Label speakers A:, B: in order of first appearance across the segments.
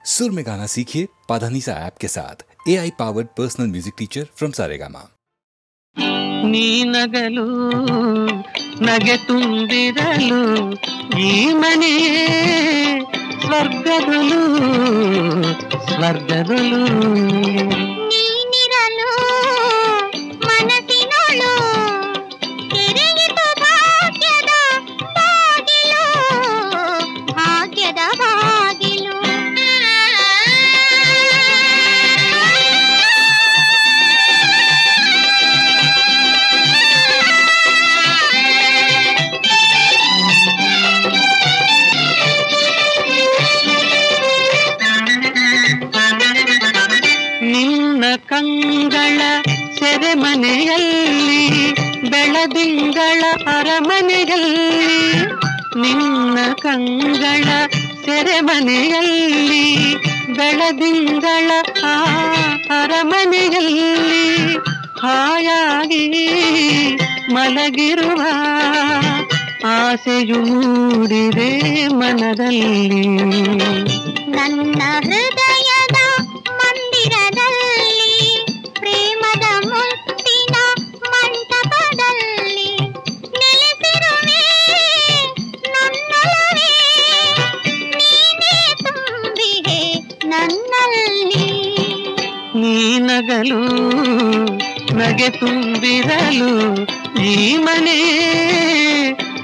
A: सुर में गाना सीखिए पाधानीसा ऐप के साथ। AI powered personal music teacher from Saregama.
B: ನೀ ನಗಲು ನಗೆ ತುಂಬಿರಲು ಈ ಮನೆಯೇ ಸ್ವರ್ಗದಲು ಸ್ವರ್ಗದಲು
C: ನೀನಿರಲು ಮನಸ್ಸಿನೊಳು ತೆರೆಯಿತು ಭಾಗ್ಯದ ಬಾಗಿಲು ಭಾಗ್ಯದ ಬಾಗಿಲು.
B: ನಿನ್ನ ಕಂಗಳ ಸೆರೆಮನೆಯಲ್ಲಿ ಬೆಳದಿಂಗಳ ಅರಮನೆಯಲ್ಲಿ ನಿನ್ನ ಕಂಗಳ ಸೆರೆಮನೆಯಲ್ಲಿ ಬೆಳದಿಂಗಳ ಅರಮನೆಯಲ್ಲಿ ಹಾಯಾಗಿ ಮಲಗಿರುವ ಆಸೆಯು ಮೂಡಿದೆ ಮನದಲ್ಲಿ.
C: ನನ್ನ ಹೃದಯದ ಮಂದಿರದಲ್ಲಿ ಪ್ರೇಮದ ಮುತ್ತಿನ ಮಂಟಪದಲ್ಲಿ ನೆಲೆಸಿರುವೆ ನನ್ನೊಲವೇ, ನೀನೇ ತುಂಬಿದೆ ನನ್ನಲ್ಲಿ.
B: ನೀ ನಗಲು ನಗೆ ತುಂಬಿರಲು ಈ ಮನೆ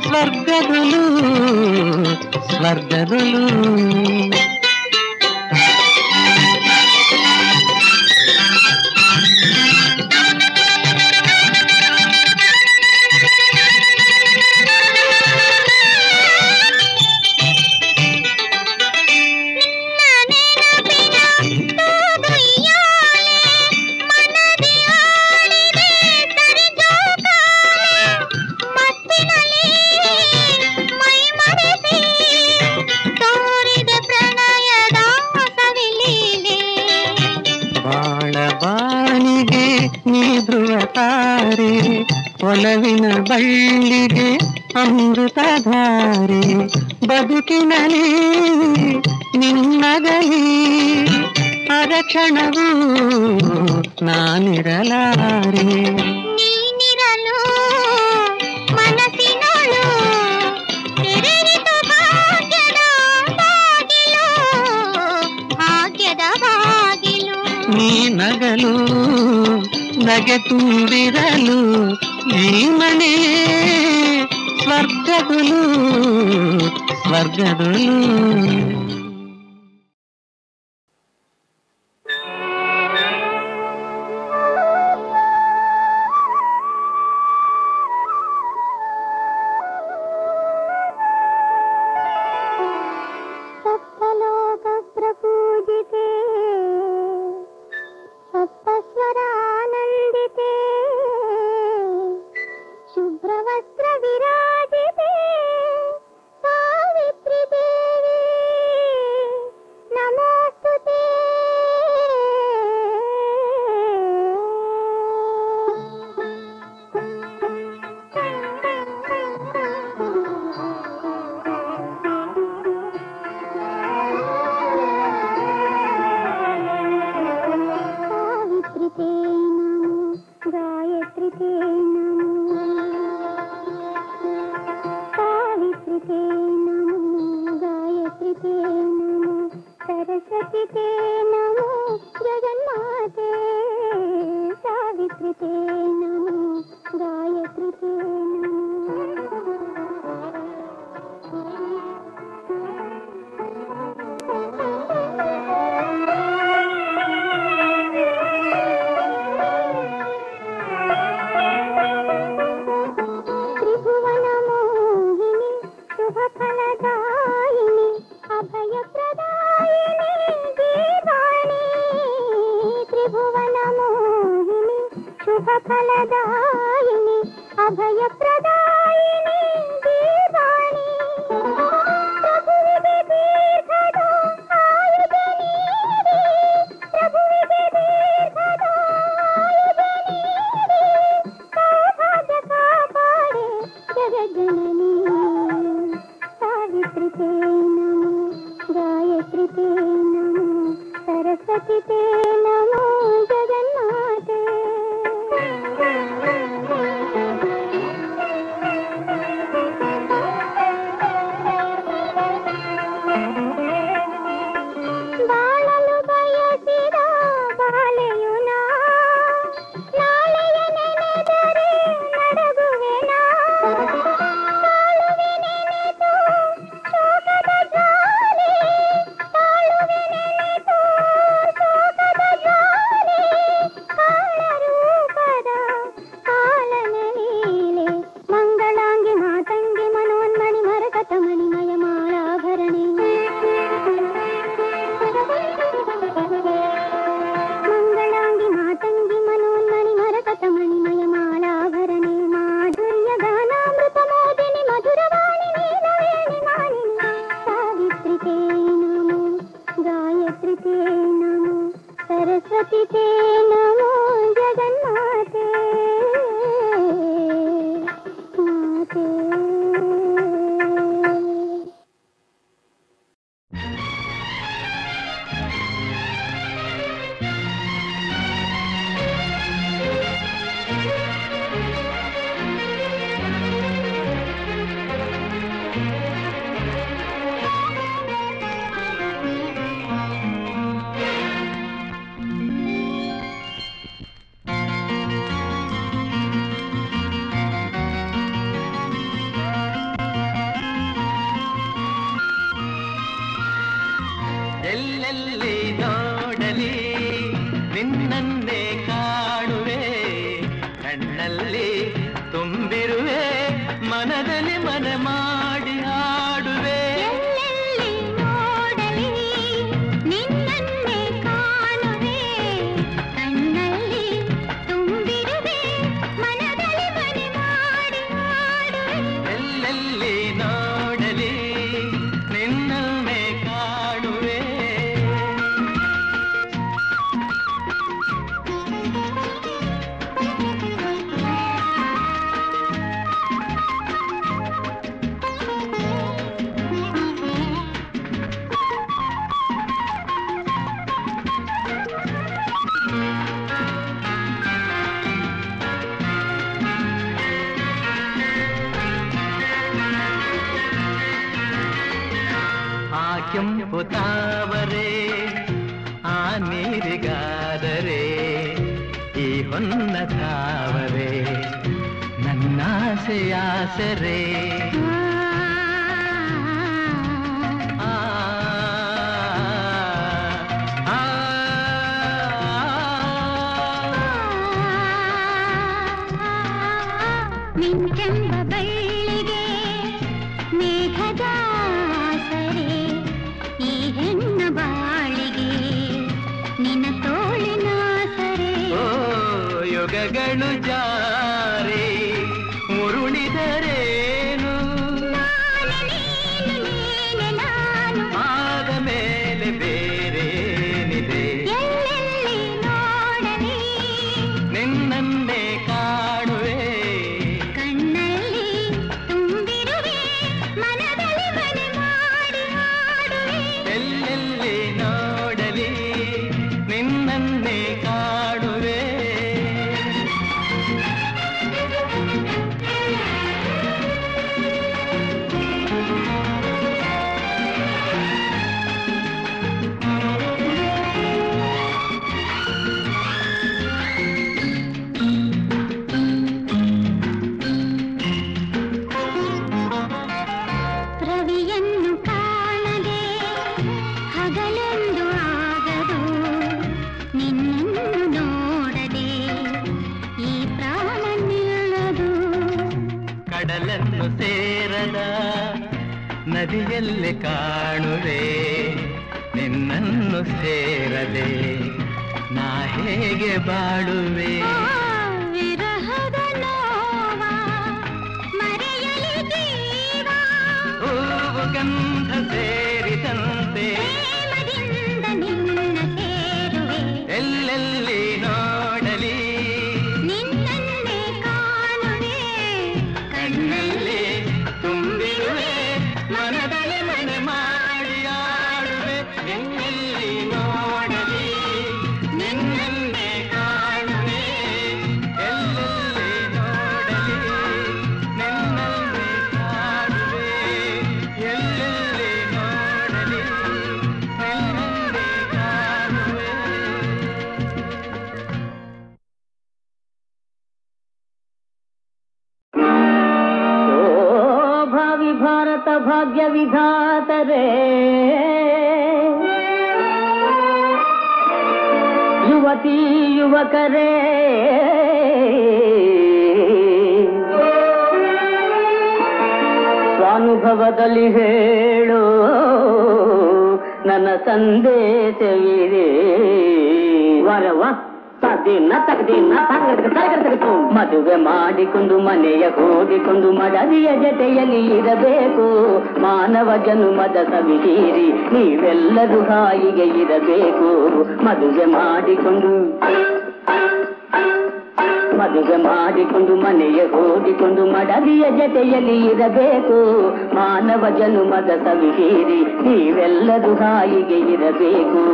B: ಸ್ವರ್ಗದಲು ಸ್ವರ್ಗದಲು. ಬಾಳಬಾನಿಗೆ ನೀ ಧ್ರುವತಾರೆ, ಒಲವಿನ ಬಳ್ಳಿಗೆ ಅಮೃತಧಾರೆ, ಬದುಕಿನಲ್ಲಿ ನಿನ್ನಗಲಿ ಅರಕ್ಷಣವೂ ನಾನಿರಲಾರೆ.
C: ನೀನಿರಲು ಮನಸ್ಸಿನೊಳು ತೆರೆಯಿತು ಭಾಗ್ಯದ ಬಾಗಿಲು ಭಾಗ್ಯದ ಬಾಗಿಲು.
B: ನೀ ನಗಲು ನಗೆ ತುಂಬಿರಲು ಈ ಮನೆ ಸ್ವರ್ಗದಲು ಸ್ವರ್ಗದಲು.
C: ಸಪ್ತಲೋಕ ಪ್ರಪೂಜಿತೆ ಸಪ್ತಸ್ವರಾನಂದಿತೆ ಶುಭ್ರವಸ್ತ್ರ ವಿರಾಜಿತೆ ಸಾವಿತ್ರಿ ದೇವಿ ನಮೋಸ್ತುತೆ. सावित्रिते नमो गायत्रिते नमो सावित्रिते नमो गायत्रिते नमो सरस्वतीते नमो जगन्माते सावित्रिते नमो गायत्रिते नमो. त्रिभुवन मोहिनी शुभ फलदायिनी अभय प्रदायिनी दीवानी. त्रिभुवन मोहिनी शुभ फलदायिनी अभय प्रदायिनी दीवानी. प्रभुविಗೆ ದೀರ್ಘದ ಆಯುಧ ನೀಡಿ, ಪ್ರಭುವಿಗೆ ದೀರ್ಘದ ಆಯುಧ ನೀಡಿ, ಸೌಭಾಗ್ಯ ಕಾಪಾಡೆ ಜಗಜ್ಜನನಿ. ಸಾವಿತ್ರಿತೆ ನಮೋ गायत्रीते नमो सरस्वती ते नमो जगन्माते। ಬಾಳಲು ಬಯಸಿದ ಬಾಲೆಯುನಾ ನಾಳೆಯ ನೆನೆದರೆ ನಡಗುವೆನಾ ತಾಳುವೆ ನೆನೆದು ಶೋಕದ ಜಾಲೆ ತಾಳುವೆ ನೆನೆದು ಶೋಕದ ಜಾಲೆ ಕಾಳರೂಪದ ಕಾಲನ ಲೀಲೆ ಮಂಗಳಾಂಗಿ ಮಾತಂಗಿ ಮನೋನ್ಮಣಿ ಮರಕತ ಮಣಿಮಯ ಮಾಲಾಭರಣಿ ಮಂಗಳಾಂಗಿ ಮಾತಂಗಿ ಮನೋನ್ಮಣಿ ಮರಕತ ಮಣಿಮಯ ಮಾಲಾಭರಣಿ ಮಾಧುರ್ಯ ಗಾನಾಮೃತ ಮೋದಿನಿ ಮಧುರವಾಣಿ ನೀಲವೇಣಿ ಮಾಲಿನಿ ಸಾವಿತ್ರಿ ತೇ ನಮೋ ಗಾಯತ್ರಿ ತೇ ನಮೋ सरस्वती ते नमो जगन्माते माते।
B: ಎಲ್ಲೆಲ್ಲಿ ನೋಡಲಿ ನಿನ್ನನ್ನೇ ಕಾಣುವೆ ಕಣ್ಣಲ್ಲಿ ತುಂಬಿರುವೆ ಮನದಲ್ಲಿ ಮನೆ ಮಾಡಿ ಆಡುವೆ
C: ಎಲ್ಲೆಲ್ಲಿ ನೋಡಲಿ ನಿನ್ನನ್ನೇ ಕಾಣುವೆ ಕಣ್ಣಲ್ಲಿ ತುಂಬಿರುವೆ ಮನದಲ್ಲಿ ಮನೆ ಮಾಡಿ ಆಡುವೆ
B: ಎಲ್ಲೆಲ್ಲಿ ನೋಡಲಿ ನಿನ್ನನ್ನೇ ಕಾಣುವೆ ಆ ಕೆಂಪು ತಾವರೆ ಆ ನೀರಿಗಾದರೆ ಈ ಹೊನ್ನ ತಾವರೆ ನನ್ನಾಸೆಯಾಸರೆ ಆ ಆ
C: ಮಿಂಚೆಂಬ ಬಳ್ಳಿಗೆ ಮೇಘದ ಆಸರೆ ಈ ಹೆಣ್ಣ ಬಾಳಿಗೆ ನಿನ್ನ ತೋಳಿನ ಸರೆ
B: ಓ ಯುಗಗಳು ಜಾರಿ ಉರುಳಿದರೇನು
C: ನಾನು ನೀನು ನೀನೆ ನಾನು
B: ಆದ ಮೇಲೆ ಬೇರೇನಿದೆ
C: ಎಲ್ಲೆಲ್ಲಿ ನೋಡಲಿ
B: ನಿನ್ನನ್ನೇ ಕಾಣುವೆ
C: ಕಣ್ಣಲ್ಲಿ ತುಂಬಿರುವೆ ಮನದಲ್ಲಿ ಮನೆ ಮಾಡಿ ಆಡುವೆ
B: ಎಲ್ಲೆಲ್ಲಿ ನೋಡಲಿ ನಿನ್ನನ್ನೇ ಕಾಣುವೆ
C: ರವಿಯನ್ನು ಕಾಣದೆ ಹಗಲೆಂದು ಆಗದು ನಿನ್ನನ್ನು ನೋಡದೆ ಈ ಪ್ರಾಣ ನಿಲ್ಲದು
B: ಕಡಲನ್ನು ಸೇರದ ನದಿಯಲ್ಲಿ ಕಾಣುವೆ ನಿನ್ನನ್ನು ಸೇರದೆ ನಾ ಹೇಗೆ ಬಾಳುವೆ
C: ವಿರಹದ ನೋವ ಮರೆಯಲಿ ಜೀವ
B: ಹೂವು ಗಂಧ ಸೇರಿದಂತೆ
C: ಪ್ರೇಮದಿಂದ ನಿನ್ನ ಸೇರುವೆ
B: ಎಲ್ಲೆಲ್ಲಿ ನೋಡಲಿ
C: ನಿನ್ನನ್ನೇ ಕಾಣುವೆ
B: ಕಣ್ಣಲ್ಲಿ ತುಂಬಿರುವೆ ಮನದಲ್ಲಿ ಮನೆ ಮಾಡಿ ಆಡುವೆ ಎಲ್ಲೆಲ್ಲಿ ನೋಡಲಿ
D: ಭಾಗ್ಯ ವಿಧಾತರೇ ಯುವತಿ ಯುವಕರೇ ಸ್ವಾನುಭವದಲ್ಲಿ ಹೇಳು ನನ್ನ ಸಂದೇಶವಿದೆ ವರವ ಮದುವೆ ಮಾಡಿಕೊಂಡು ಮನೆಯ ಹೋಗಿಕೊಂಡು ಮಡದಿಯ ಜೊತೆಯಲ್ಲಿ ಇರಬೇಕು ಮಾನವ ಜನುಮದ ಸವಿಹೀರಿ ನೀವೆಲ್ಲರೂ ಹಾಯಿಗೆ ಇರಬೇಕು ಮದುವೆ ಮಾಡಿಕೊಂಡು ಮನೆಯ ಹೋಗಿಕೊಂಡು ಮಡದಿಯ ಜೊತೆಯಲ್ಲಿ ಇರಬೇಕು ಮಾನವ ಜನುಮದ ಸವಿಹೀರಿ ನೀವೆಲ್ಲರೂ ಹಾಯಿಗೆ ಇರಬೇಕು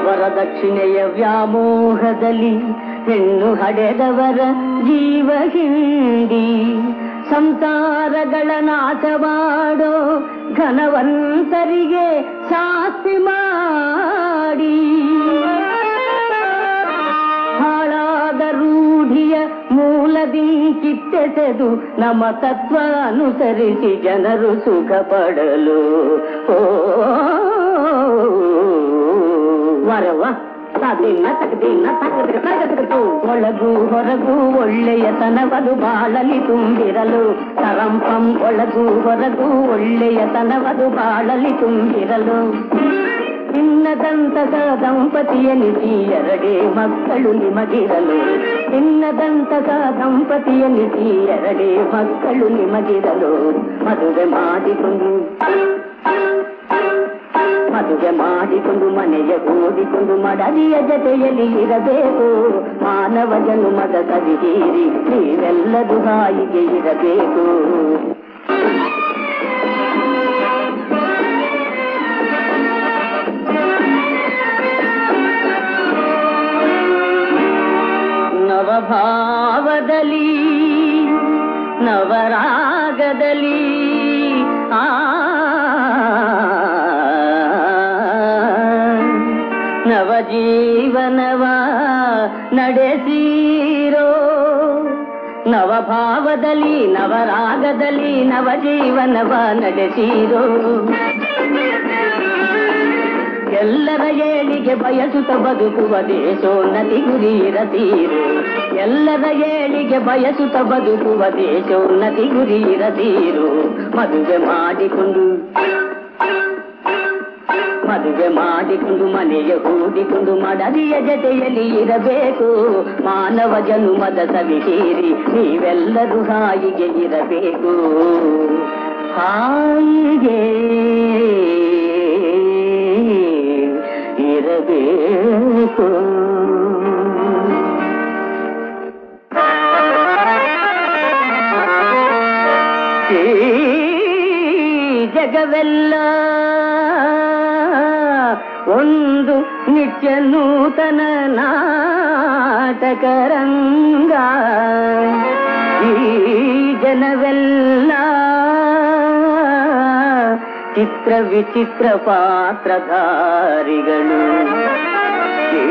D: ವರದಕ್ಷಿಣೆಯ ವ್ಯಾಮೋಹದಲ್ಲಿ ಹೆಣ್ಣು ಹಡೆದವರ ಜೀವ ಹಿಂಡಿ ಸಂಸಾರಗಳ ನಾಶ ಮಾಡೋ ಘನವಂತರಿಗೆ ಶಾಸ್ತಿ ಮಾಡಿ ಹಾಳಾದ ರೂಢಿಯ ಮೂಲದಿ ಕಿತ್ತೆಸೆದು ನಮ್ಮ ತತ್ವ ಅನುಸರಿಸಿ ಜನರು ಸುಖ ಪಡಲು ವರವ ಒಳಗೂ ಹೊರಗೂ ಒಳ್ಳೆಯತನವದು ಬಾಳಲಿ ತುಂಬಿರಲು ತರಂಪಂ ಒಳಗೂ ಹೊರಗೂ ಒಳ್ಳೆಯತನವದು ಬಾಳಲಿ ತುಂಬಿರಲು ಇನ್ನದಂತದ ದಂಪತಿಯನಿಸಿ ಎರಡೇ ಮಕ್ಕಳು ನಿಮಗಿರಲು ಇನ್ನದಂತದ ದಂಪತಿಯನಿಸಿ ಎರಡೇ ಮಕ್ಕಳು ನಿಮಗಿರಲು ಮದುವೆ ಮಾಡಿಕೊಂಡು ಮನೆಯ ಓದಿಕೊಂಡು ಮಡದಿಯ ಜೊತೆಯಲ್ಲಿ ಇರಬೇಕು ಮಾನವ ಜನುಮದ ಸವಿಹೀರಿ ನೀವೆಲ್ಲರೂ ಹಾಯಿಗೆ ಇರಬೇಕು ನವಭಾವದಲ್ಲಿ ನವರಾಗದಲ್ಲಿ ನವಜೀವನವ ನಡೆಸಿರೋ ನವಭಾವದಲ್ಲಿ ನವರಾಗದಲ್ಲಿ ನವಜೀವನವ ನಡೆಸಿರೋ ಎಲ್ಲರ ಏಳಿಗೆ ಬಯಸುತ್ತ ಬದುಕುವ ದೇಶೋನ್ನತಿ ಗುರಿ ಇರತೀರು ಎಲ್ಲರ ಏಳಿಗೆ ಬಯಸುತ್ತ ಬದುಕುವ ದೇಶೋನ್ನತಿ ಗುರಿ ಇರತೀರು ಮದುವೆ ಮಾಡಿಕೊಂಡು ಮನೆಯ ಹೂಡಿಕೊಂಡು ಮಡದಿಯ ಜೊತೆಯಲ್ಲಿ ಇರಬೇಕು ಮಾನವ ಜನುಮದ ಸವಿಹೀರಿ ನೀವೆಲ್ಲರೂ ಹಾಯಿಗೆ ಇರಬೇಕು ಹಾಯಿಗೆ ಇರಬೇಕು ಈ ಜಗವೆಲ್ಲ ಒಂದು ನಿತ್ಯ ನೂತನ ನಾಟಕರಂಗ ಈ ಜನವೆಲ್ಲ ಚಿತ್ರ ವಿಚಿತ್ರ ಪಾತ್ರಧಾರಿಗಳು ಈ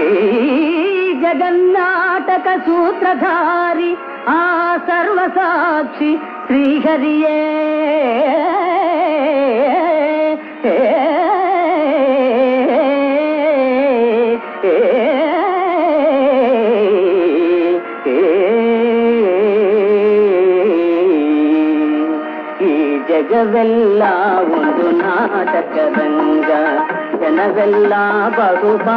D: ಜಗನ್ನಾಟಕ ಸೂತ್ರಧಾರಿ ಆ ಸರ್ವಸಾಕ್ಷಿ ಶ್ರೀಹರಿಯೇ ಜಗವೆಲ್ಲ ಒಂದು ನಾಟಕರಂಗ ಜನವೆಲ್ಲ ಬಹುಪಾತ್ರಧಾರಿಗಳು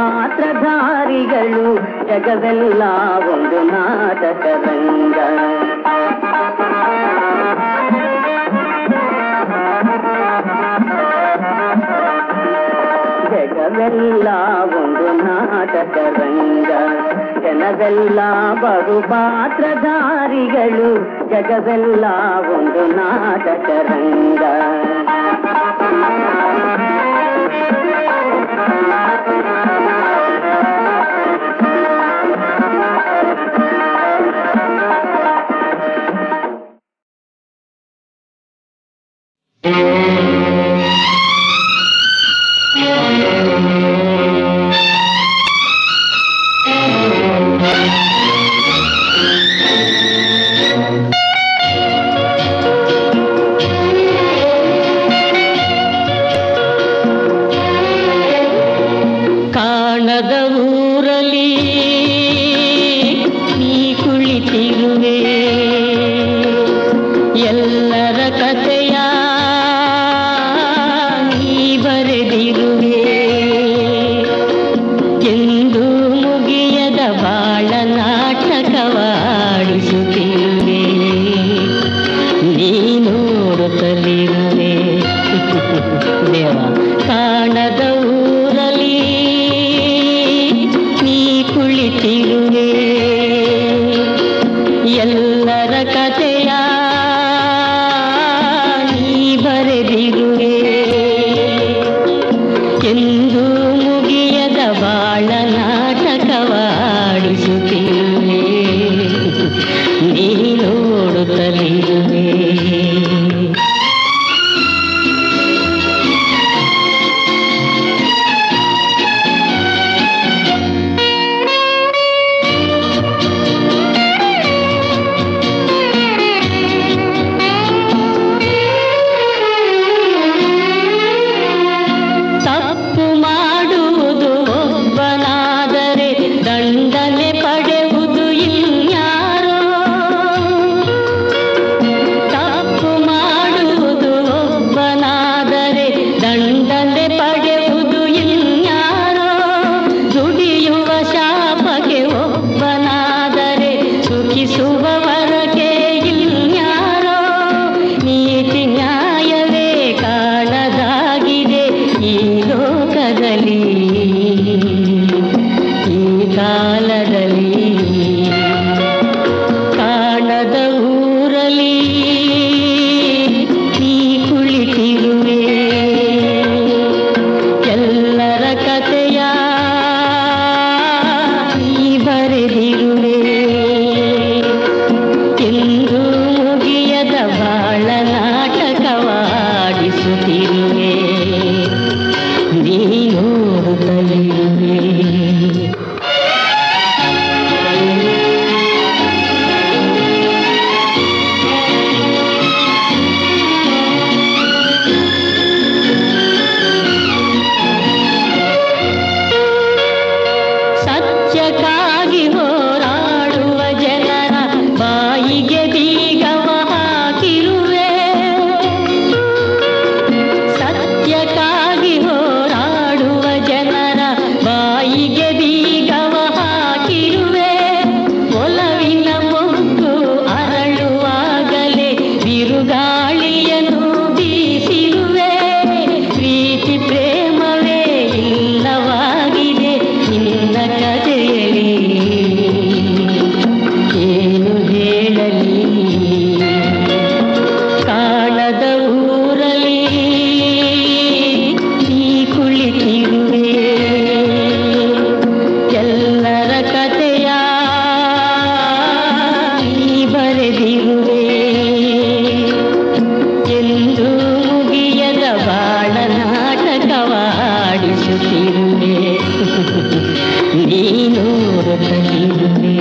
D: ಜಗವೆಲ್ಲ ಒಂದು ನಾಟಕರಂಗ ಜಗವೆಲ್ಲ ಒಂದು ನಾಟಕರಂಗ ಜನವೆಲ್ಲ ಬಹುಪಾತ್ರಧಾರಿಗಳು ಜಗವೆಲ್ಲ ಒಂದು ನಾಟಕರಂಗ ಹೇಳಲಿ ಕಾಣದ ಊರಲ್ಲಿ ನೀ ಕುಳಿತಿರುವೆ ಎಲ್ಲರ ಕಥೆಯ ನೀ ಬರೆದಿರುವೆ ಎಂದು ಮುಗಿಯದ ಬಾಳ ನಾಟಕವಾಡಿಸುತ್ತಿರುವೆ ನೀನೋರುತ್ತಲಿರುವೆ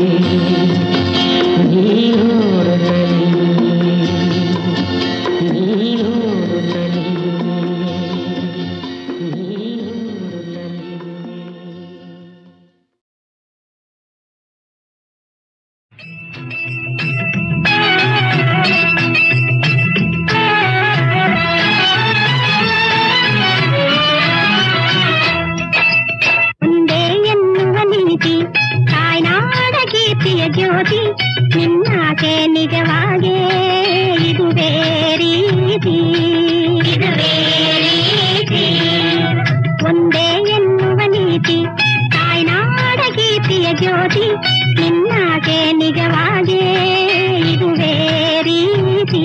C: ಜ್ಯೋತಿ ನಿನ್ನಾಸೆ ನಿಜವಾಗೇ ಇದುವೇ ರೀತಿ ಒಂದೇ ಎನ್ನುವ ನೀತಿ ತಾಯ್ನಾಡ ಗೀತೆಯ ಜ್ಯೋತಿ ನಿನ್ನಾಸೆ ನಿಜವಾಗೇ ಇದುವೇ ರೀತಿ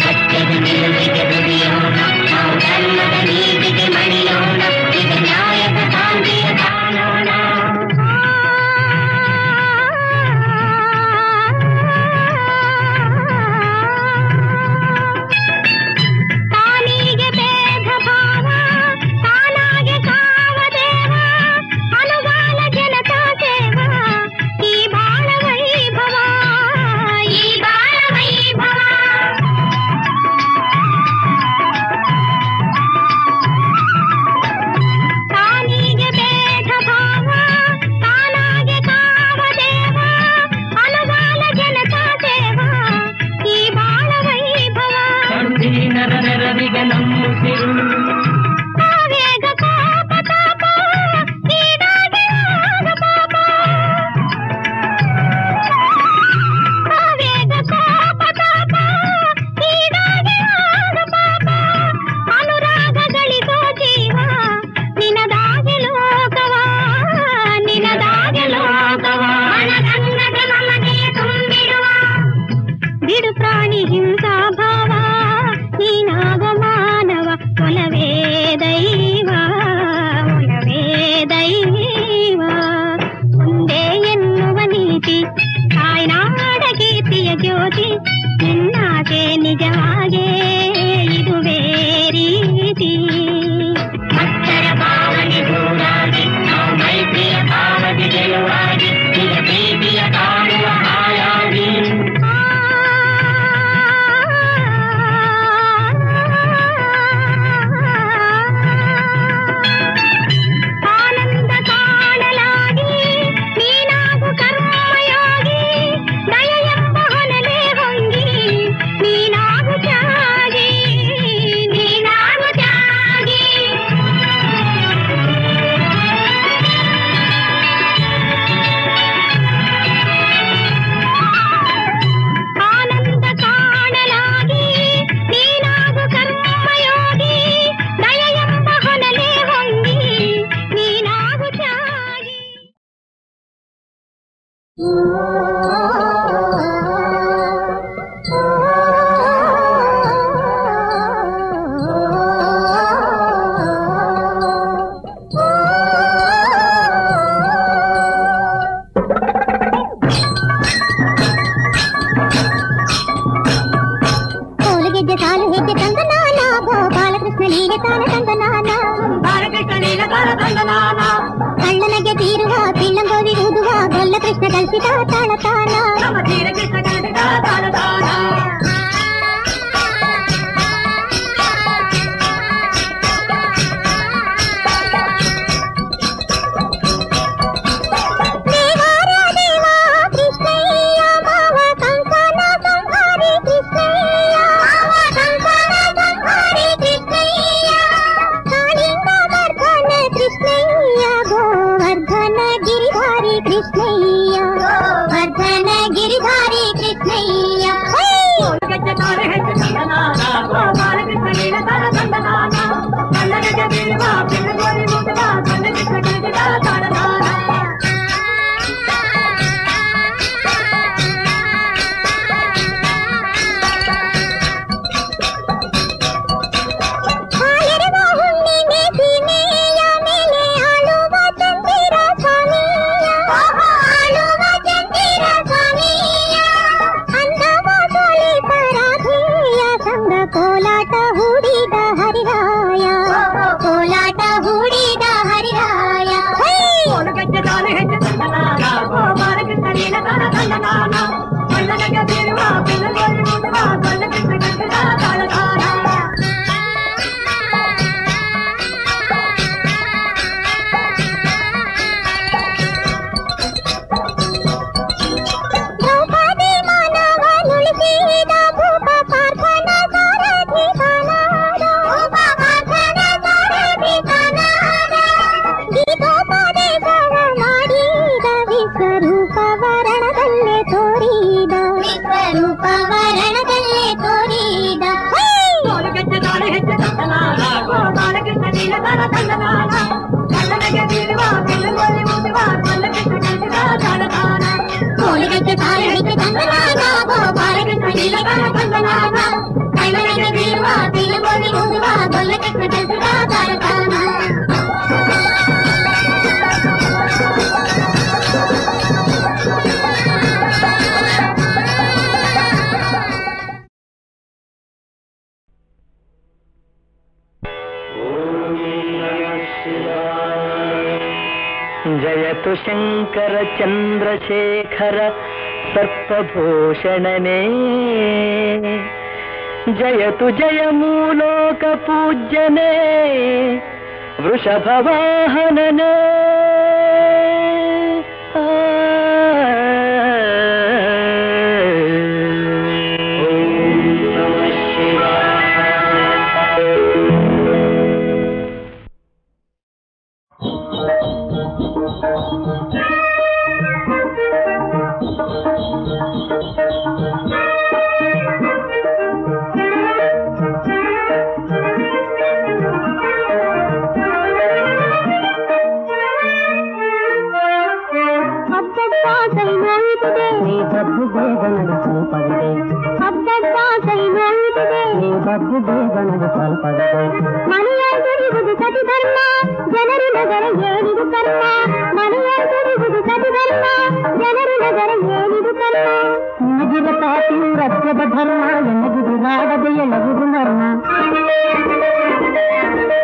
C: ಸತ್ಯದ ನಿಲುವಿಗೆ ದುಡಿಯೋಣ ನಾವು ಧರ್ಮದ ನೀತಿಗೆ ಮಣಿಯೋಣ ಇದು ನ್ಯಾಯದ ಶಾಂತಿಯ ಕಾನೋಣ
E: ಕಳ್ಳನಗೆ ತೀರುವ ಪಿಳ್ಳಂಗೋವಿ ಊದುವ ಗೊಲ್ಲ ಕೃಷ್ಣ ಕಲ್ಪಿತ ತಾಳತಾನ गिरिधारी ತಿಲಕನ ಬಂದನಾಮ ಕೈಮನೆಗೆ ಬೀರುವ ತಿಲಕೋಟಿ ಓದುವ ಗೊಲ್ಲ ಕೃಷ್ಣ ಕೆಲಸದ ಕಾರ್ಯಕ್ರಮ
B: जयतु शंकर चंद्रशेखर सर्पभूषणने जयतु जयमूलोक पूज्यने वृषभवाहनने
E: ಮನೆಯಾಗಿರುವುದು ಸತಿ ಧರ್ಮ ಜನರು ನಗರ ಏನಿದು ಕರ್ಮ ಮನೆಯಾಗಿರುವುದು ಸತಿ ಧರ್ಮ ಜನರು ನಗರ ಏನಿದು ಕರ್ಮ ನಿನಗಿರತ ತೀವ್ರತ್ವದ ಧರ್ಮ ಎನಗಿದು ನಾಡದೆ ಎಳಗುದು ಮರ್ಮ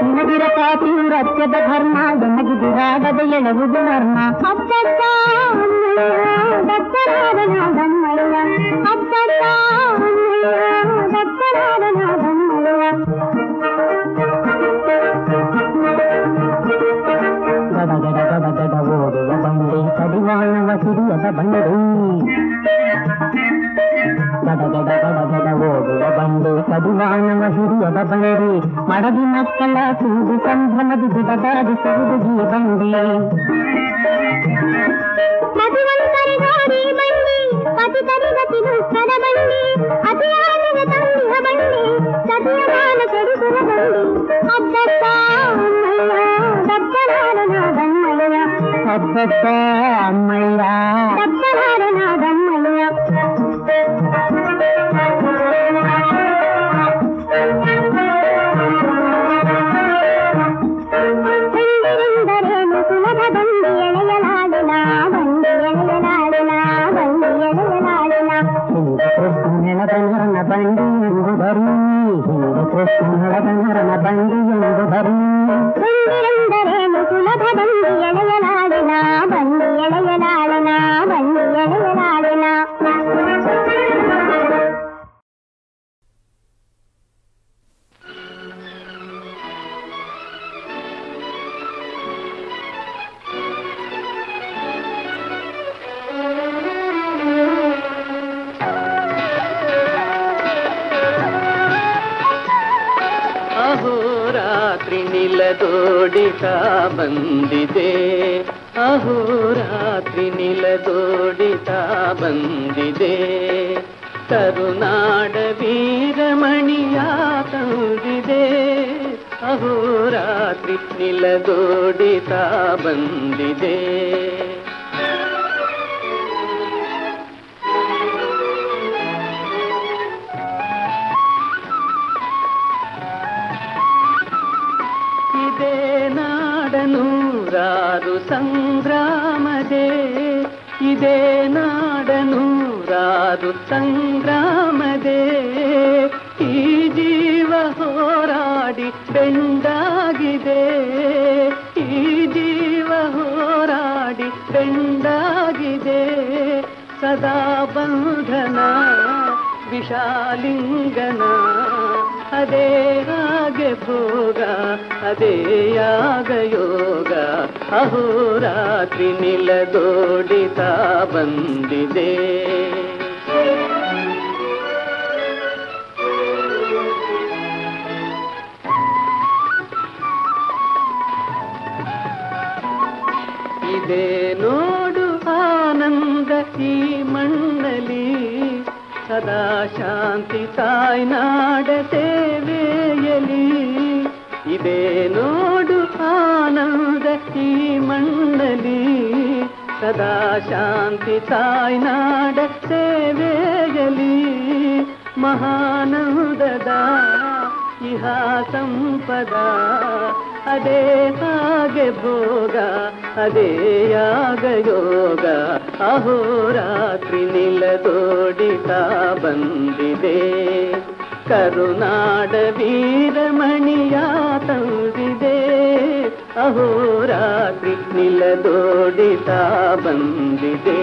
E: ನಿನಗಿರತ ತೀವ್ರತ್ವದ ಧರ್ಮ ಎನಗಿದು ನಾಡದೆ ಎಳಗುದು ಮರ್ಮ ಹಬ್ಬದ ದತ್ತರಾದ ನಾದಮ್ಮಯ್ಯ ಹಬ್ಬದ ದತ್ತರಾದ ನಾದಮ್ಮಯ್ಯ ಗಡಗಡ ಗಡಗಡ ಓಡುವ ಬಂಡಿ ಕಡಿವಾಣವ ಸಿರಿಯದ ಬಂಡಿ ಗಡಗಡ ಗಡಗಡ ಓಡುವ ಬಂಡಿ ಕಡಿವಾಣವ ಹಿರಿಯದ ಬಂಡಿ ಮಡದಿ ಮಕ್ಕಳ ಸೂದು ಸಂಭ್ರಮದಿ ಬಿಡದಾಡಿಸುವುದು ಈ ಬಂಡಿ ಮಧುವಂತರಿಗಾಡಿ ಬಂಡಿ ಪತಿತರಿಗತಿ ನುಕ್ಕನ ಬಂಡಿ ಅತಿಯಾದಿಗೆ ತಂದಿಹ ಬಂಡಿ ಸತಿಯಮಾನ ಕೆಡಿಸುವ ಬಂಡಿ ಹಬ್ಬದ ದತ್ತನಾದನಾದಮ್ಮಯ್ಯ ಹಬ್ಬದ ಅಮ್ಮಯ್ಯ ದತ್ತನಾದನಾದಮ್ಮಯ್ಯ ಕೃಷ್ಣನ ಬಂಡಿ ಎಂದು ಬಂದಿರೆಂದರೇನು ಸುಲಭ ಬಂಡಿ ಎಳೆಯಲಾಡಿನ ಬಂಡಿ ಎಳೆಯಲಾಡಿನ ಬಂಡಿ ಎಳೆಯಲಾಡಿನ
B: ಅಹೋರಾತ್ರಿ ನಿಲದೋಡಿತಾ ಬಂದಿದೆ ಅಹೋರಾತ್ರಿ ನಿಲದೋಡಿತಾ ಬಂದಿದೆ ಕರುನಾಡ ವೀರಮಣಿಯ ತಂದಿದೆ ಅಹೋರಾತ್ರಿ ನಿಲದೋಡಿತಾ ಬಂದಿದೆ ಇದೇ ನಾಡನೂರಾರು ಸಂಗ್ರಾಮದೆ ಇದೇ ನಾಡನೂರಾರು ಸಂಗ್ರಾಮದೆ ಈ ಜೀವ ಹೋರಾಡಿ ಬೆಂಡಾಗಿದೆ ಈ ಜೀವ ಹೋರಾಡಿ ಬೆಂಡಾಗಿದೆ ಸದಾ ಬಂಧನ ವಿಷಾಲಿಂಗನ ಅದೇ ಹಾಗೆ ಭೋಗ ಅದೇ ಯಾಗ ಯೋಗ ಅಹೋರಾತ್ರಿ ನಿಲದೋಡಿತಾ ಬಂದಿದೆ ಇದೇ ನೋಡು ಆನಂದ ಈ ಮಣ್ಣಲಿ ಸದಾ ಶಾಂತಿ ತಾಯ್ನಾಡ ಸೇವೆಯಲಿ ಇದೇ ನೋಡು ಆನಂದ ಈ ಮಣ್ಣಲಿ ಸದಾ ಶಾಂತಿ ತಾಯ್ನಾಡ ಸೇವೆಯಲಿ ಮಹಾನಂದದ ಇಹ ಸಂಪದ ಅದೇ ಹಾಗೆ ಭೋಗ ಅದೇ ಯಾಗ ಯೋಗ ಅಹೋರಾತ್ರಿ ನಿಲದೋಡಿತ ಬಂದಿದೆ ಕರುನಾಡ ವೀರಮಣಿಯ ತಂದಿದೆ ಅಹೋರಾತ್ರಿ ನಿಲದೋಡಿತ ಬಂದಿದೆ